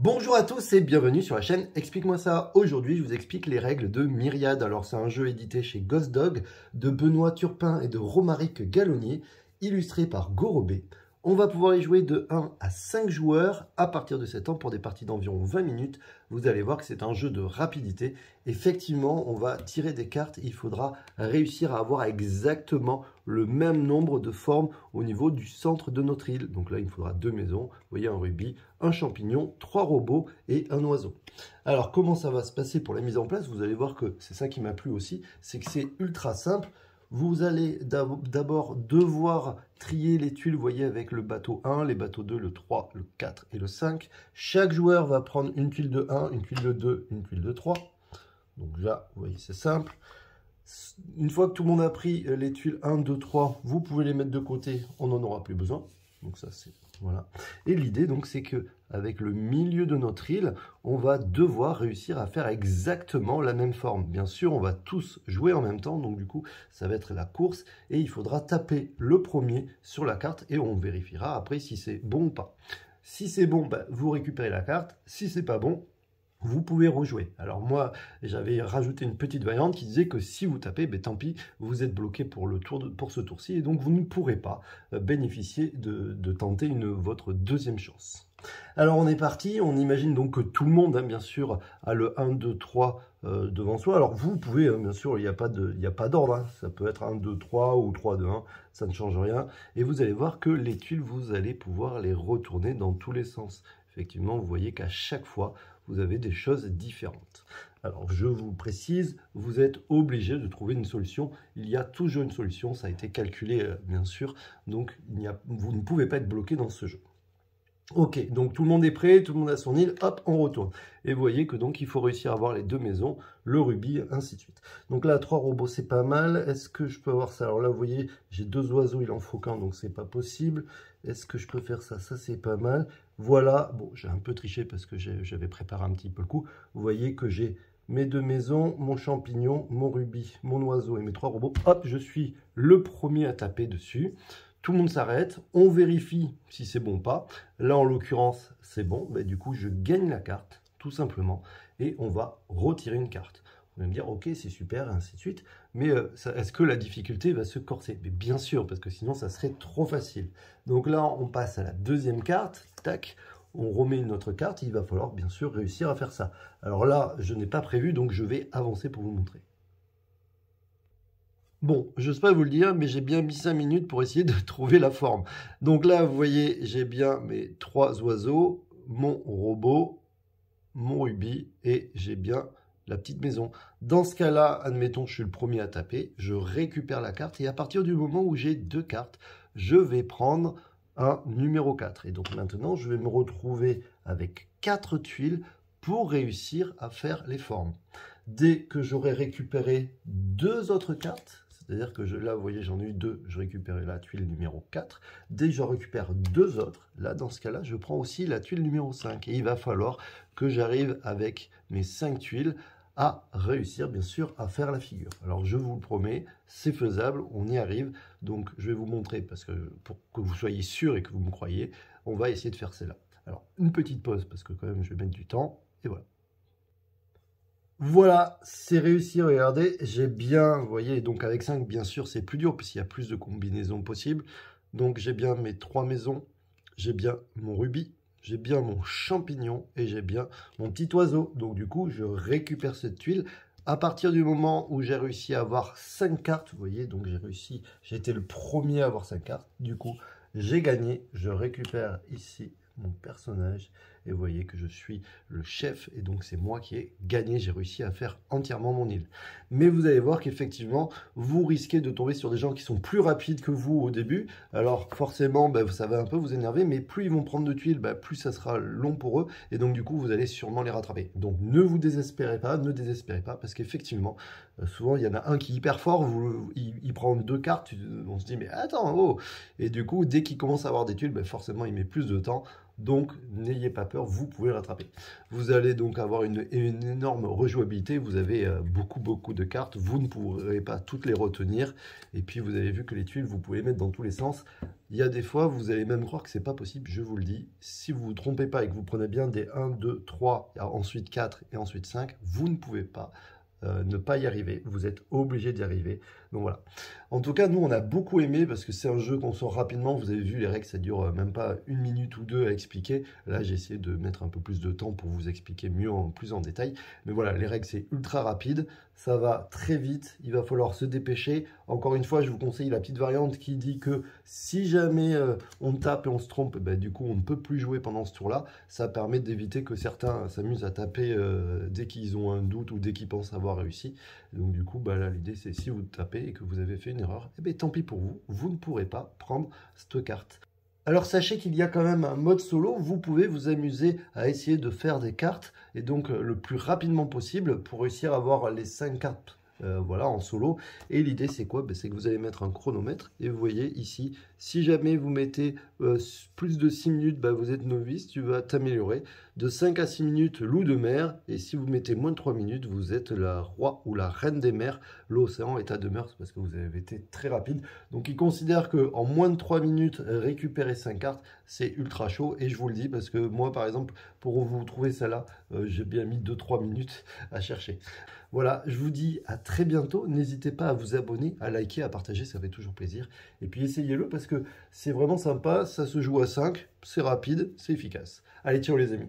Bonjour à tous et bienvenue sur la chaîne Explique-moi ça. Aujourd'hui, je vous explique les règles de Myriade. Alors, c'est un jeu édité chez Ghost Dog de Benoît Turpin et de Romaric Gallonnier, illustré par Gorobé. On va pouvoir y jouer de 1 à 5 joueurs à partir de 7 ans pour des parties d'environ 20 minutes. Vous allez voir que c'est un jeu de rapidité. Effectivement, on va tirer des cartes. Il faudra réussir à avoir exactement le même nombre de formes au niveau du centre de notre île. Donc là, il faudra 2 maisons. Vous voyez, un rubis, un champignon, 3 robots et un oiseau. Alors, comment ça va se passer pour la mise en place? Vous allez voir que c'est ça qui m'a plu aussi. C'est que c'est ultra simple. Vous allez d'abord devoir trier les tuiles, vous voyez, avec le bateau 1, les bateaux 2, le 3, le 4 et le 5. Chaque joueur va prendre une tuile de 1, une tuile de 2, une tuile de 3. Donc là, vous voyez, c'est simple. Une fois que tout le monde a pris les tuiles 1, 2, 3, vous pouvez les mettre de côté, on n'en aura plus besoin. Donc ça, c'est... Voilà. Et l'idée, donc, c'est que avec le milieu de notre île, on va devoir réussir à faire exactement la même forme. Bien sûr, on va tous jouer en même temps, donc du coup, ça va être la course, et il faudra taper le premier sur la carte, et on vérifiera après si c'est bon ou pas. Si c'est bon, vous récupérez la carte. Si c'est pas bon, vous pouvez rejouer. Alors moi, j'avais rajouté une petite variante qui disait que si vous tapez, tant pis, vous êtes bloqué pour ce tour-ci, et donc vous ne pourrez pas bénéficier de tenter votre deuxième chance. Alors on est parti, on imagine donc que tout le monde, bien sûr, a le 1, 2, 3 devant soi. Alors vous pouvez, bien sûr, il n'y a pas d'ordre, ça peut être 1, 2, 3 ou 3, 2, 1, ça ne change rien. Et vous allez voir que les tuiles, vous allez pouvoir les retourner dans tous les sens. Effectivement, vous voyez qu'à chaque fois, vous avez des choses différentes. Alors, je vous précise, vous êtes obligé de trouver une solution. Il y a toujours une solution, ça a été calculé, bien sûr. Donc, vous ne pouvez pas être bloqué dans ce jeu. Ok, donc tout le monde est prêt, tout le monde a son île, hop, on retourne. Et vous voyez que donc il faut réussir à avoir les deux maisons, le rubis, ainsi de suite. Donc là, 3 robots, c'est pas mal. Est-ce que je peux avoir ça? Alors là, vous voyez, j'ai 2 oiseaux, il en faut qu'un, donc c'est pas possible. Est-ce que je peux faire ça? Ça, c'est pas mal. Voilà, bon, j'ai un peu triché parce que j'avais préparé un petit peu le coup. Vous voyez que j'ai mes 2 maisons, mon champignon, mon rubis, mon oiseau et mes 3 robots. Hop, je suis le premier à taper dessus. Tout le monde s'arrête, on vérifie si c'est bon ou pas. Là, en l'occurrence, c'est bon. Du coup, je gagne la carte, tout simplement. Et on va retirer une carte. Vous allez me dire, ok, c'est super, et ainsi de suite. Mais est-ce que la difficulté va se corser? Mais bien sûr, parce que sinon, ça serait trop facile. Donc là, on passe à la deuxième carte. Tac, on remet une autre carte. Il va falloir, bien sûr, réussir à faire ça. Alors là, je n'ai pas prévu, donc je vais avancer pour vous montrer. Bon, je n'ose pas vous le dire, mais j'ai bien mis 5 minutes pour essayer de trouver la forme. Donc là, vous voyez, j'ai bien mes 3 oiseaux, mon robot, mon rubis, et j'ai bien la petite maison. Dans ce cas-là, admettons, je suis le premier à taper, je récupère la carte, et à partir du moment où j'ai 2 cartes, je vais prendre un numéro 4. Et donc maintenant, je vais me retrouver avec 4 tuiles pour réussir à faire les formes. Dès que j'aurai récupéré 2 autres cartes, c'est-à-dire que là, vous voyez, j'en ai eu 2, je récupérais la tuile numéro 4. Dès que je récupère 2 autres, là, dans ce cas-là, je prends aussi la tuile numéro 5. Et il va falloir que j'arrive avec mes 5 tuiles à réussir, bien sûr, à faire la figure. Alors, je vous le promets, c'est faisable, on y arrive. Donc, je vais vous montrer, parce que pour que vous soyez sûr et que vous me croyez, on va essayer de faire cela. Alors, une petite pause, parce que quand même, je vais mettre du temps, et voilà. Voilà, c'est réussi, regardez, j'ai bien, vous voyez, donc avec 5, bien sûr, c'est plus dur, puisqu'il y a plus de combinaisons possibles. Donc j'ai bien mes 3 maisons, j'ai bien mon rubis, j'ai bien mon champignon, et j'ai bien mon petit oiseau. Donc du coup, je récupère cette tuile. À partir du moment où j'ai réussi à avoir 5 cartes, vous voyez, donc j'ai été le premier à avoir 5 cartes, du coup, j'ai gagné, je récupère ici mon personnage, et vous voyez que je suis le chef, et donc c'est moi qui ai gagné, j'ai réussi à faire entièrement mon île. Mais vous allez voir qu'effectivement, vous risquez de tomber sur des gens qui sont plus rapides que vous au début, alors forcément, ça va un peu vous énerver, mais plus ils vont prendre de tuiles, plus ça sera long pour eux, et donc du coup, vous allez sûrement les rattraper. Donc ne vous désespérez pas, parce qu'effectivement, souvent, il y en a un qui est hyper fort, il prend 2 cartes, on se dit, mais attends, oh! Et du coup, dès qu'il commence à avoir des tuiles, forcément, il met plus de temps. Donc, n'ayez pas peur, vous pouvez rattraper. Vous allez donc avoir une énorme rejouabilité. Vous avez beaucoup de cartes. Vous ne pourrez pas toutes les retenir. Et puis, vous avez vu que les tuiles, vous pouvez les mettre dans tous les sens. Il y a des fois, vous allez même croire que c'est pas possible, je vous le dis. Si vous ne vous trompez pas et que vous prenez bien des 1, 2, 3, ensuite 4 et ensuite 5, vous ne pouvez pas ne pas y arriver. Vous êtes obligé d'y arriver. Donc voilà. En tout cas, nous, on a beaucoup aimé parce que c'est un jeu qu'on sort rapidement. Vous avez vu, les règles, ça dure même pas 1 minute ou 2 à expliquer. Là, j'ai essayé de mettre un peu plus de temps pour vous expliquer mieux, plus en détail. Mais voilà, les règles, c'est ultra rapide. Ça va très vite. Il va falloir se dépêcher. Encore une fois, je vous conseille la petite variante qui dit que si jamais on tape et on se trompe, ben, du coup, on ne peut plus jouer pendant ce tour-là. Ça permet d'éviter que certains s'amusent à taper dès qu'ils ont un doute ou dès qu'ils pensent avoir réussi. Donc du coup, bah là, l'idée, c'est si vous tapez et que vous avez fait une erreur, eh bien, tant pis pour vous, vous ne pourrez pas prendre cette carte. Alors sachez qu'il y a quand même un mode solo, vous pouvez vous amuser à essayer de faire des cartes, et donc le plus rapidement possible pour réussir à avoir les 5 cartes. Voilà, en solo. Et l'idée, c'est quoi? C'est que vous allez mettre un chronomètre. Et vous voyez ici, si jamais vous mettez plus de 6 minutes, vous êtes novice, tu vas t'améliorer. De 5 à 6 minutes, loup de mer. Et si vous mettez moins de 3 minutes, vous êtes la roi ou la reine des mers. L'océan, état de mœurs, parce que vous avez été très rapide. Donc, il considère qu'en moins de 3 minutes, récupérer 5 cartes, c'est ultra chaud. Et je vous le dis, parce que moi, par exemple, pour vous trouver celle-là, j'ai bien mis 2-3 minutes à chercher. Voilà, je vous dis à très bientôt. N'hésitez pas à vous abonner, à liker, à partager, ça fait toujours plaisir. Et puis essayez-le parce que c'est vraiment sympa, ça se joue à 5, c'est rapide, c'est efficace. Allez, ciao les amis.